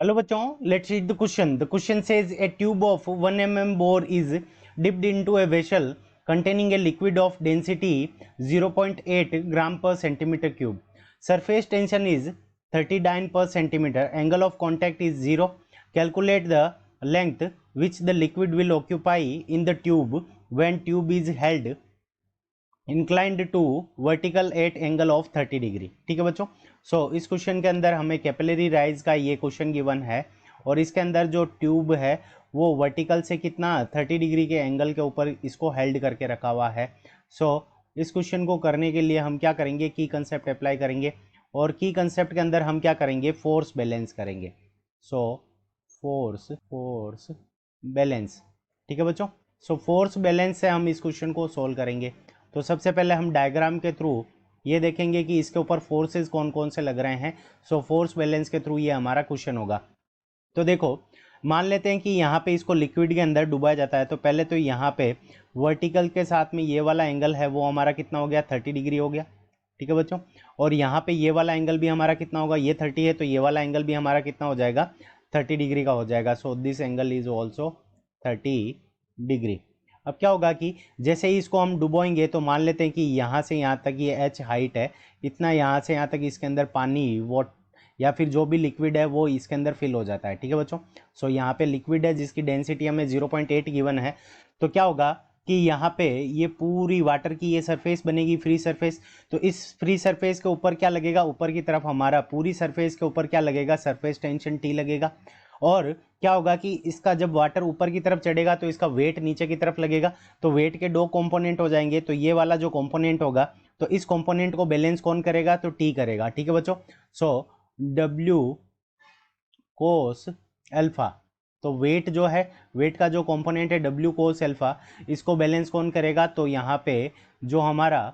Hello bachon, let's read the question. The question says a tube of 1 mm bore is dipped into a vessel containing a liquid of density 0.8 gram per centimeter cube. Surface tension is 30 dyne per centimeter. Angle of contact is 0. Calculate the length which the liquid will occupy in the tube when tube is held inclined to vertical at angle of 30 degree. ठीक है बच्चों। इस question के अंदर हमें capillary rise का ये question given है और इसके अंदर जो ट्यूब है वो वर्टिकल से कितना 30 डिग्री के एंगल के ऊपर इसको हेल्ड करके रखा हुआ है। इस क्वेश्चन को करने के लिए हम क्या करेंगे, की कंसेप्ट अप्लाई करेंगे और की कंसेप्ट के अंदर हम क्या करेंगे, फोर्स बैलेंस करेंगे। Force balance. ठीक है बच्चों। फोर्स बैलेंस से हम इस क्वेश्चन को सोल्व करेंगे। तो सबसे पहले हम डायग्राम के थ्रू ये देखेंगे कि इसके ऊपर फोर्सेस कौन कौन से लग रहे हैं। फोर्स बैलेंस के थ्रू ये हमारा क्वेश्चन होगा। तो देखो, मान लेते हैं कि यहाँ पे इसको लिक्विड के अंदर डुबाया जाता है। तो पहले तो यहाँ पे वर्टिकल के साथ में ये वाला एंगल है वो हमारा कितना हो गया, 30 डिग्री हो गया। ठीक है बच्चों। और यहाँ पे ये वाला एंगल भी हमारा कितना होगा, ये 30 है तो ये वाला एंगल भी हमारा कितना हो जाएगा, 30 डिग्री का हो जाएगा। This angle is also 30 degree. अब क्या होगा कि जैसे ही इसको हम डुबोएंगे तो मान लेते हैं कि यहाँ से यहाँ तक ये h हाइट है, इतना यहाँ से यहाँ तक इसके अंदर पानी या फिर जो भी लिक्विड है वो इसके अंदर फिल हो जाता है। ठीक है बच्चों। यहाँ पे लिक्विड है जिसकी डेंसिटी हमें 0.8 गिवन है। तो क्या होगा कि यहाँ पे ये पूरी वाटर की ये सरफेस बनेगी, फ्री सरफेस। तो इस फ्री सरफेस के ऊपर क्या लगेगा, ऊपर की तरफ हमारा पूरी सरफेस के ऊपर क्या लगेगा, सरफेस टेंशन T लगेगा। और क्या होगा कि इसका जब वाटर ऊपर की तरफ चढ़ेगा तो इसका वेट नीचे की तरफ लगेगा। तो वेट के दो कंपोनेंट हो जाएंगे। तो ये वाला जो कंपोनेंट होगा तो इस कंपोनेंट को बैलेंस कौन करेगा, तो टी करेगा। ठीक है बच्चों। W cos alpha. तो वेट जो है, वेट का जो कंपोनेंट है W कोस अल्फा, इसको बैलेंस कौन करेगा, तो यहाँ पे जो हमारा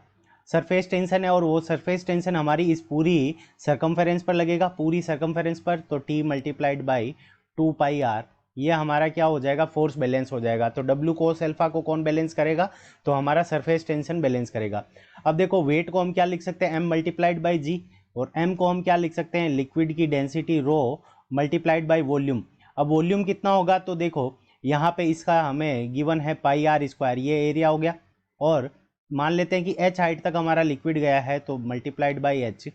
सरफेस टेंशन है और वो सरफेस टेंशन हमारी इस पूरी सरकमफेरेंस पर लगेगा, पूरी सरकमफेरेंस पर। तो T मल्टीप्लाइड बाई 2πr, ये हमारा क्या हो जाएगा, फोर्स बैलेंस हो जाएगा। तो W कोस अल्फा को कौन बैलेंस करेगा, तो हमारा सरफेस टेंशन बैलेंस करेगा। अब देखो, वेट को हम क्या लिख सकते हैं, M मल्टीप्लाइड बाई जी, और M को हम क्या लिख सकते हैं, लिक्विड की density rho multiplied by volume. अब वॉल्यूम कितना होगा, तो देखो यहाँ पे इसका हमें गिवन है πr², ये एरिया हो गया। और मान लेते हैं कि h हाइट तक हमारा लिक्विड गया है तो मल्टीप्लाइड बाई h।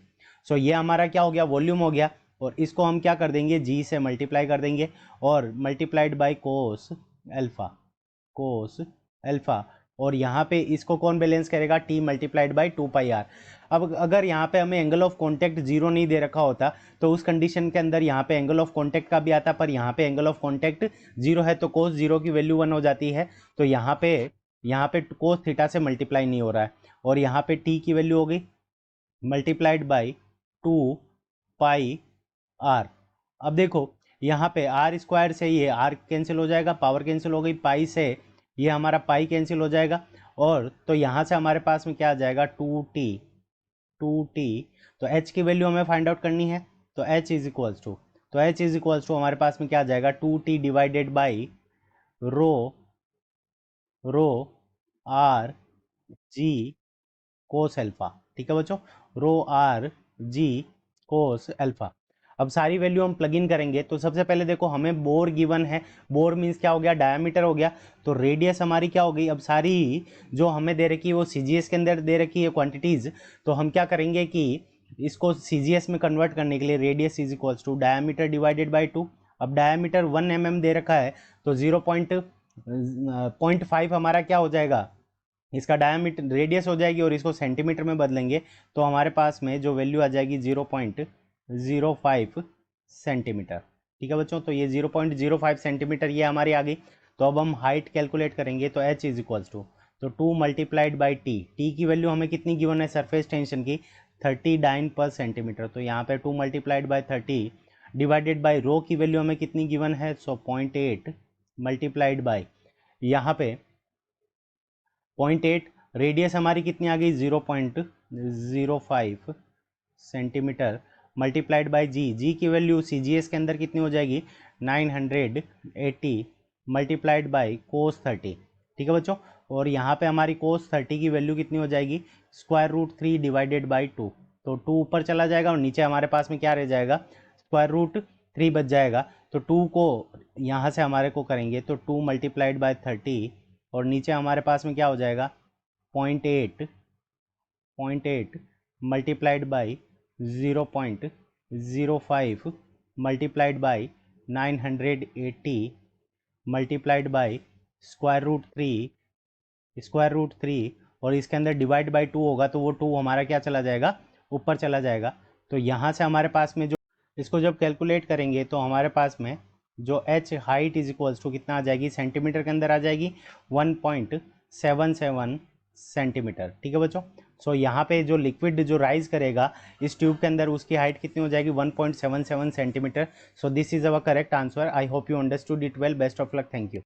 ये हमारा क्या हो गया, वॉल्यूम हो गया। और इसको हम क्या कर देंगे, g से मल्टीप्लाई कर देंगे और मल्टीप्लाइड बाई कोस अल्फा। और यहाँ पे इसको कौन बैलेंस करेगा, T मल्टीप्लाइड बाई 2πr। अब अगर यहाँ पे हमें एंगल ऑफ कॉन्टैक्ट 0 नहीं दे रखा होता तो उस कंडीशन के अंदर यहाँ पे एंगल ऑफ कॉन्टैक्ट का भी आता, पर यहाँ पे एंगल ऑफ कॉन्टैक्ट 0 है तो कोस 0 की वैल्यू 1 हो जाती है। तो यहाँ पे कोस थीटा से मल्टीप्लाई नहीं हो रहा है। और यहाँ पे T की वैल्यू हो गई मल्टीप्लाइड बाई 2πr। अब देखो यहाँ पे r² से ये r कैंसिल हो जाएगा, पावर कैंसिल हो गई, पाई से ये हमारा पाई कैंसिल हो जाएगा। और तो यहाँ से हमारे पास में क्या आ जाएगा, 2t। तो h की वैल्यू हमें फाइंड आउट करनी है। तो h इज इक्वल्स टू हमारे पास में क्या आ जाएगा, 2t divided by rho R G cos alpha. ठीक है बच्चों, रो आर जी कोस अल्फा। अब सारी वैल्यू हम प्लग इन करेंगे। तो सबसे पहले देखो, हमें बोर गिवन है, बोर मीन्स क्या हो गया, डायमीटर हो गया। तो रेडियस हमारी क्या हो गई, अब सारी जो हमें दे रखी है वो CGS के अंदर दे रखी है क्वांटिटीज। तो हम क्या करेंगे कि इसको CGS में कन्वर्ट करने के लिए radius is equals to diameter divided by 2। अब डायमीटर 1 mm दे रखा है तो 0.5 हमारा क्या हो जाएगा, इसका डायमीटर रेडियस हो जाएगी। और इसको सेंटीमीटर में बदलेंगे तो हमारे पास में जो वैल्यू आ जाएगी 0.05 सेंटीमीटर। ठीक है बच्चों। तो ये 0.05 सेंटीमीटर ये हमारी आ गई। तो अब हम हाइट कैलकुलेट करेंगे। तो h is equals to 2 multiplied by t की वैल्यू हमें कितनी गिवन है, सरफेस टेंशन की 30 डाइन पर सेंटीमीटर। तो यहाँ पे 2 multiplied by 30 divided by rho की वैल्यू हमें कितनी गिवन है, 0.8 मल्टीप्लाइड बाई यहाँ पे 0.8, रेडियस हमारी कितनी आ गई 0.05 सेंटीमीटर मल्टीप्लाइड बाई जी की वैल्यू CGS के अंदर कितनी हो जाएगी 980 मल्टीप्लाइड बाई कोस 30। ठीक है बच्चों। और यहाँ पे हमारी कोस 30 की वैल्यू कितनी हो जाएगी, √3 डिवाइडेड बाई 2। तो 2 ऊपर चला जाएगा और नीचे हमारे पास में क्या रह जाएगा, √3 3 बच जाएगा। तो 2 को यहाँ से हमारे को करेंगे तो 2 मल्टीप्लाइड बाय 30 और नीचे हमारे पास में क्या हो जाएगा 0.8 multiplied by 0.05 multiplied by 980 multiplied by square root three और इसके अंदर डिवाइड बाई 2 होगा तो वो 2 हमारा क्या चला जाएगा ऊपर चला जाएगा। तो यहाँ से हमारे पास में जो इसको जब कैलकुलेट करेंगे तो हमारे पास में जो h height is equals to कितना आ जाएगी सेंटीमीटर के अंदर आ जाएगी 1.77 सेंटीमीटर। ठीक है बच्चों। सो यहाँ पे जो लिक्विड जो राइज करेगा इस ट्यूब के अंदर उसकी हाइट कितनी हो जाएगी 1.77 centimetre. So this is our correct answer. I hope you understood it well. Best of luck. Thank you.